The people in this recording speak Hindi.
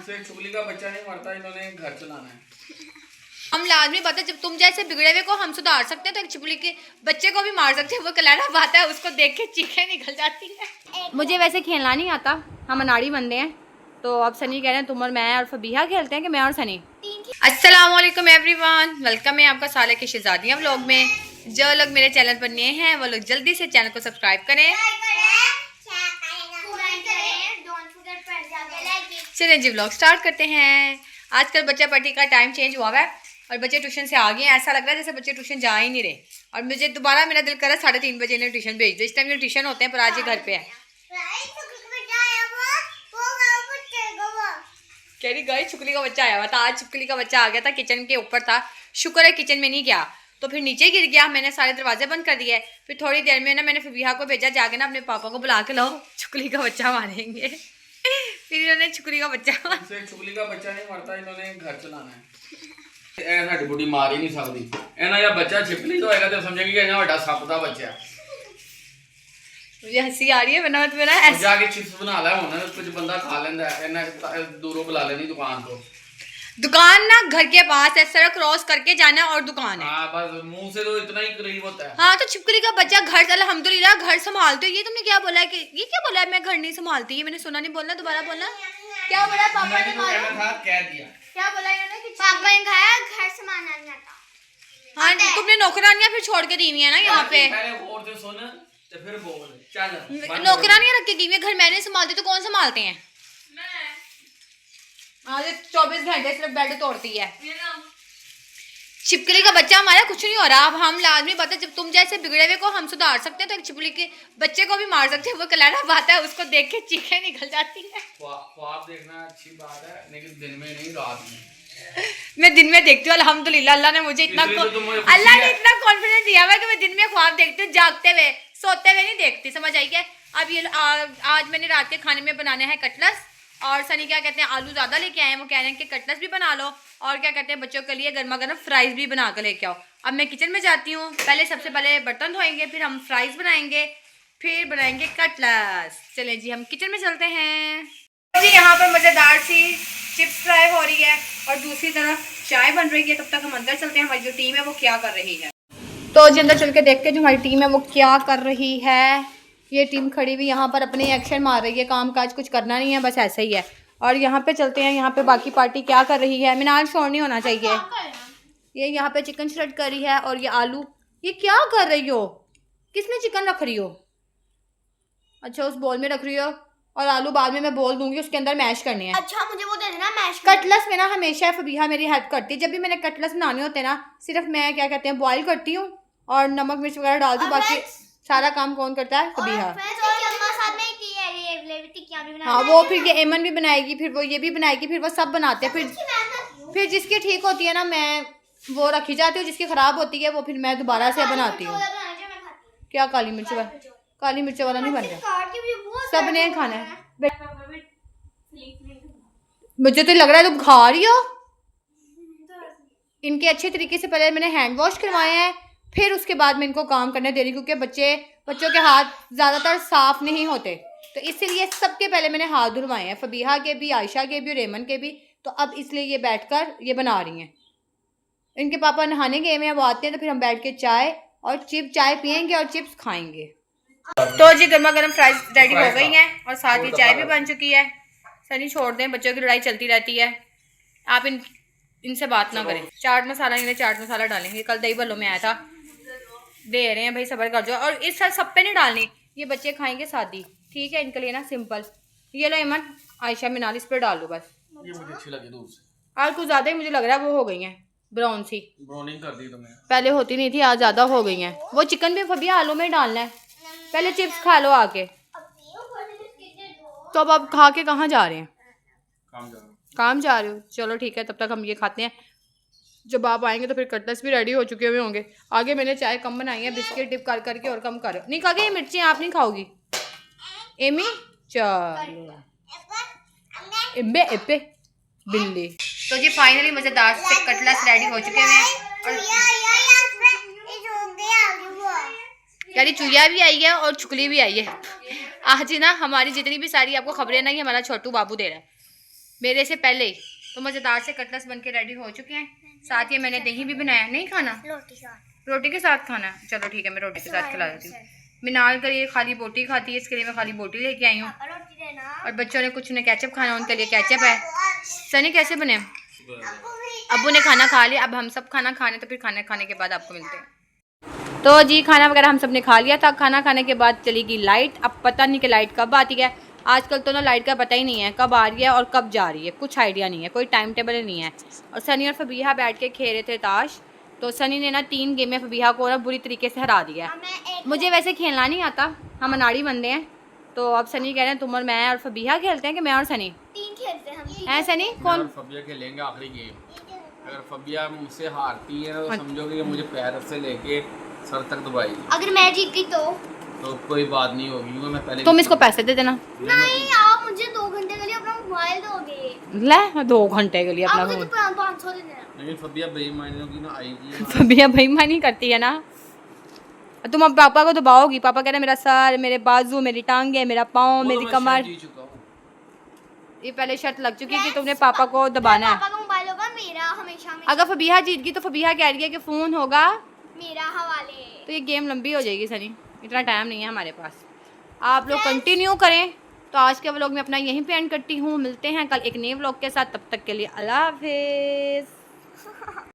इससे चुगली का बच्चा नहीं मरता, इन्होंने घर चलाना है। हम लाजमी बात है, जब तुम जैसे बिगड़े हुए को हम सुधार सकते हैं तो एक चुगली के बच्चे को भी मार सकते हैं। वो कलाना बात है, उसको देख के चीखें निकल जाती है। मुझे वैसे खेलना नहीं आता, हम अनाड़ी बंदे हैं। तो अब सनी कह रहे हैं तुम और मैं और फबीहा खेलते हैं कि मैं और सनी। अस्सलामुअलैकुम एवरीवन, वेलकम है आपका साले की शहजादियाँ व्लॉग में। जो लोग मेरे चैनल पर नए हैं वो लोग जल्दी से चैनल को सब्सक्राइब करें। चलिए जी व्लॉग स्टार्ट करते हैं। आजकल बच्चा पार्टी का टाइम चेंज हुआ है और बच्चे ट्यूशन से आ गए हैं। ऐसा लग रहा है जैसे बच्चे ट्यूशन जा ही नहीं रहे। और मुझे दोबारा मेरा दिल कर रहा है 3:30 बजे इन्हें ट्यूशन भेज दो। इस टाइम ट्यूशन होते हैं पर आज ये घर पे है। कह रही गई चुकली का बच्चा आया हुआ था। आज चुकली का बच्चा आ गया था, किचन के ऊपर था। शुक्र है किचन में नहीं गया, तो फिर नीचे गिर गया। मैंने सारे दरवाजे बंद कर दिए। फिर थोड़ी देर में ना मैंने फबीहा को भेजा, जाके ना अपने पापा को बुला के लाओ चुकली का बच्चा मारेंगे। फिर इन्होंने चुकली का बच्चा चुगली का बच्चा नहीं मरता, इन्होंने घर चलाना है। साडी बुढ़ी मार ही नहीं सकती। इन्हें या बच्चा छिपली तो होगा तो समझेगी कि इन्हें बड़ा सप का बच्चा। मुझे हंसी आ रही है, वरना तो मेरा ऐसा जाके चिप्स बना ला होना, कुछ बंदा खा लेंदा है। इन्हें दूरों बुला लेनी दुकान को। दुकान ना घर के पास है, सड़क क्रॉस करके जाना और दुकान है। हाँ बस मुंह से तो इतना ही करीब होता है। हाँ तो छिपकली का बच्चा घर, अल्हम्दुलिल्लाह घर संभालते हो। ये तुमने क्या बोला है कि ये क्या बोला है मैं घर नहीं संभालती? ये मैंने सुना नहीं, बोलना दोबारा बोलना। क्या बोला पापा ने? कह दिया क्या बोला इन्होंने कि पापा ने कहा घर संभालना नहीं आता। हाँ तुमने नौकरानियां फिर छोड़ के दी हुई है ना यहाँ पे। और तो सुन तो फिर बोल चल। नौकरानियां रख के दी हुई है, घर मैंने संभालती तो कौन संभालते हैं? आज 24 घंटे सिर्फ बेड तोड़ती है। छिपकली का बच्चा हमारा कुछ नहीं हो रहा। अब हम लाजमी बात है, जब तुम जैसे बिगड़े हुए को हम सुधार सकते हैं तो एक छिपकली के बच्चे को भी मार सकते हैं। वो कलाना बात है, उसको देख के चीखें निकल जाती है। ख्वाब देखना अच्छी बात है, लेकिन दिन में नहीं, रात में। मैं दिन में देखती हूँ अल्हम्दुलिल्लाह। अल्लाह ने मुझे इतना अल्लाह ने इतना कॉन्फिडेंस दिया हुआ है कि मैं दिन में ख्वाब देखती हूँ, जागते हुए, सोते हुए नहीं देखती। समझ आई क्या? अब ये आज मैंने रात के खाने में बनाने हैं कटलस, और सनी क्या कहते हैं आलू ज़्यादा लेके आए हैं। वो कह रहे हैं कि कटलस भी बना लो, और क्या कहते हैं बच्चों के लिए गर्मा गर्म फ्राइज़ भी बना कर लेके आओ। अब मैं किचन में जाती हूँ, सबसे पहले बर्तन धोएंगे, फिर हम फ्राइज़ बनाएंगे, फिर बनाएंगे कटलस। चलें जी हम किचन में चलते हैं जी। यहाँ पर मज़ेदार सी चिप्स फ्राई हो रही है और दूसरी तरफ चाय बन रही है। तब तक हम अंदर चलते हैं, हमारी जो टीम है वो क्या कर रही है। तो जी अंदर चल के देखते हैं जो हमारी टीम है वो क्या कर रही है। ये टीम खड़ी हुई यहाँ पर अपने एक्शन मार रही है, काम काज कुछ करना नहीं है, बस ऐसे ही है। और यहाँ पे चलते हैं, यहाँ पे बाकी पार्टी क्या कर रही है। मिनाल शोर नहीं होना चाहिए। ये यहाँ पे चिकन श्रेड कर रही है और ये आलू। ये क्या कर रही हो? किसने चिकन रख रही हो? अच्छा उस बॉल में रख रही हो, और आलू बाद में मैं बोल दूंगी उसके अंदर मैश करने हैं। अच्छा मुझे वो दे देना मैश। कटलस में ना हमेशा फबीहा मेरी हेल्प करती है। जब भी मैंने कटलस बनाने होते हैं ना, सिर्फ मैं क्या कहते हैं बॉईल करती हूँ और नमक मिर्च वगैरह डाल दूँ, बाकी सारा काम कौन करता है? फबीहा। हाँ वो फिर ये एमन भी बनाएगी, फिर वो ये भी बनाएगी, फिर वो सब बनाते हैं। फिर जिसकी ठीक होती है ना मैं वो रखी जाती हूँ, जिसकी खराब होती है वो फिर मैं दोबारा से बनाती हूँ। क्या काली मिर्च वाला? काली मिर्च वाला नहीं बन रहा, सब ने खाना है। मुझे तो लग रहा है तुम खा रही हो। इनके अच्छे तरीके से पहले मैंने हैंड वॉश करवाए हैं, फिर उसके बाद मैं इनको काम करने दे रही हूँ, क्योंकि बच्चों के हाथ ज़्यादातर साफ़ नहीं होते, तो इसीलिए सबके पहले मैंने हाथ धुलवाए हैं, फबीहा के भी, आयशा के भी और रेमन के भी। तो अब इसलिए ये बैठकर ये बना रही हैं। इनके पापा नहाने गए हुए हैं, वो आते हैं तो फिर हम बैठ के चाय पियेंगे और चिप्स खाएंगे। तो जी गर्मा गर्म फ्राइज रेडी हो गई हैं और साथ ही चाय भी बन चुकी है। सनी छोड़ दें, बच्चों की लड़ाई चलती रहती है। आप इनसे बात ना करें। चाट मसाला डालेंगे, कल दही भल्लों में आया था, दे रहे हैं भाई सब्र कर जाओ। और इस सब पे नहीं डालनी, ये बच्चे खाएंगे सादी, ठीक है? इनके लिए ना सिंपल। ये लो एमन, आयशा मिनाल इस पर डाल दो बस। ये मुझे अच्छी लगी दूर से। आज कुछ ज़्यादा ही मुझे लग रहा है वो हो गई हैं ब्राउन सी। ब्राउनिंग कर दी तुमने, पहले होती नहीं थी, आज ज़्यादा हो गई हैं। वो चिकन भी फबीहा आलू में डालना है। पहले चिप्स खा लो आके। तो अब खा के कहाँ जा रहे हैं? काम जा रहे हो? चलो ठीक है, तब तक हम ये खाते हैं। जब आप आएंगे तो फिर कटलस भी रेडी हो चुके हुए होंगे। आगे मैंने चाय कम बनाई है, बिस्किट डिप कर करके और कम करो। नहीं खा गई मिर्ची आप नहीं खाओगी एमी? चलो एब्बे एब्बे बिल्ली। तो जी फाइनली मज़ेदार से कटलस रेडी हो चुके हैं और यानी चुया भी आई है और चुकली भी आई है। आज ही ना हमारी जितनी भी सारी आपको खबरें ना, ये हमारा छोटू बाबू दे रहा है। मेरे से पहले तो मज़ेदार से कटलेट्स बन के रेडी हो चुके हैं। साथ ही मैंने दही भी बनाया। नहीं खाना? रोटी साथ। रोटी के साथ खाना? चलो ठीक है, मैं रोटी के साथ खिला देती हूँ। मिनाल कर ये खाली बोटी खाती है, इसके लिए मैं खाली बोटी लेके आई हूँ। रोटी देना। और बच्चों ने कुछ ने केचप खाना, उनके लिए केचप है। सनी कैसे बने? अब्बू ने खाना खा लिया। अब हम सब खाना खाने, तो फिर खाना खाने के बाद आपको मिलते हैं। तो जी खाना वगैरह हम सब ने खा लिया था। खाना खाने के बाद चली गई लाइट। अब पता नहीं कि लाइट कब आती है। आजकल तो ना लाइट का पता ही नहीं है कब आ रही है और कब जा रही है, कुछ आइडिया नहीं है, कोई टाइम टेबल नहीं है। और सनी और फबीहा बैठ के खेल रहे थे ताश। तो सनी ने ना 3 गेम में फबीहा को ना बुरी तरीके से हरा दिया। मुझे वैसे खेलना नहीं आता, हम अनाड़ी बंदे हैं। तो अब सनी कह रहे हैं तुम और मैं और फबीहा खेलते हैं कि मैं और सनी 3 खेलते हैं हम। हैं सनी? कौन? फबिया खेलेंगे आखिरी गेम। अगर फबिया मुझसे हारती है तो समझोगे कि मुझे पैर से लेके सर तक दबाएगी। अगर मैं जीत गई तो कोई बात नहीं होगी, क्योंकि मैं पहले तुम इसको पैसे दे देना। नहीं, आप मुझे 2 घंटे के लिए अपना मोबाइल दोगे। ले 2 घंटे के लिए अपना आप मुझे फोन। 500 दे देना। लेकिन फबिया बेईमानी की ना आएगी। फबिया बेईमानी करती है ना। तुम अब पापा को दबाओगी। पापा कह रहे मेरा सर, मेरे बाजू, मेरी टांगे, मेरा पाँव, मेरी कमर। जीत चुका हूँ। ये पहले शर्त लग चुकी है कि तुमने पापा को दबाना है। पापा का मोबाइल होगा मेरा हमेशा। अगर फबीहा जीत गई तो फबीहा कह रही है कि फ़ोन होगा मेरा हवाले। तो ये गेम लंबी हो जाएगी सनी, इतना टाइम नहीं है हमारे पास। आप लोग कंटिन्यू करें। तो आज के व्लॉग में अपना यहीं पे एंड करती हूँ। मिलते हैं कल एक नए व्लॉग के साथ, तब तक के लिए अल्लाह हाफिज़।